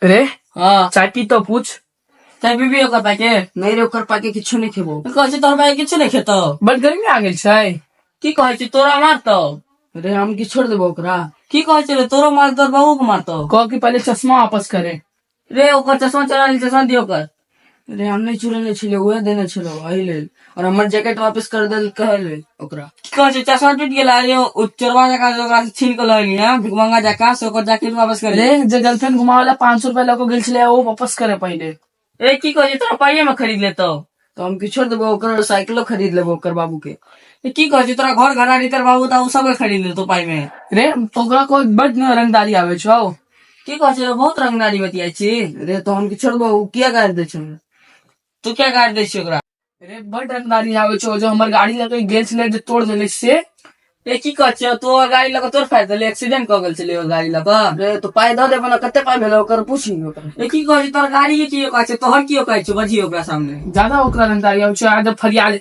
रे हाँ चाय पी तो पूछ। चाय पीबी ओकर पाके नहीं रे ओकर पाके किछु नहीं खेबो। कहै छै तोहर भाई किछु नहीं खेतो बड़ गर्मी आ गेल छै। की कहै छै तोरा मारतो रे हम की छोड़ देबो ओकरा। की कहै छै रे तोरो मार तोर बहू को मारतो कह कि पहले चश्मा वापस करे। रे ओकर चश्मा चोरा ली चश्मा दियो कर रे हम नहीं चुरेने छले उहे देने छलो एही लेल और हमर जैकेट वापस कर देल कहले ओकरा। की कहै छै चश्मा टूट गेला रे ओ चोरवा जका ओकरा से छीन के लइली ना भिखमंगा जका से ओकर जैकेट वापस कर रे जे गर्लफ्रेंड घुमावेला 500 रुपया लेके गेल छले वो वापस करे पहले। ए की कहै छै तोरा पाइये में खरीद लेतो तो हम की छोड़ देबो ओकर साइकिलो खरीद लेबो ओकर बाबू के। ए की कहै छै तोरा घर घराड़ी तर बाबू ता उ सब खरीद लेतो पाई में रे ओकरा को बड़ न रंगदारी आवे छौ। की कहै छै रे बहुत रंगदारी बतियाइ छी रे तो हम की छोड़ देबो किया गाड़ दे छै। तू क्या काट दै छी ओकरा रे बड़ रंगदारी आवे छौ जो हमर गाड़ी लेके गेल छले जे तोड़ देले से। ए की कहै छै तोहर गाड़ी लगा तोर फायदा ले एक्सीडेंट क गेल छले ओ गाड़ी लगा रे तो पाई दे देबो ना कते पाई भेलो ओकर पूछी ओकर। ए की कहै छै तोहर गाड़ी के की कहै छै तोहर की कहै छै बजी ओकरा सामने ज्यादा ओकरा रंगदारी आवे छौ। आज फरियाद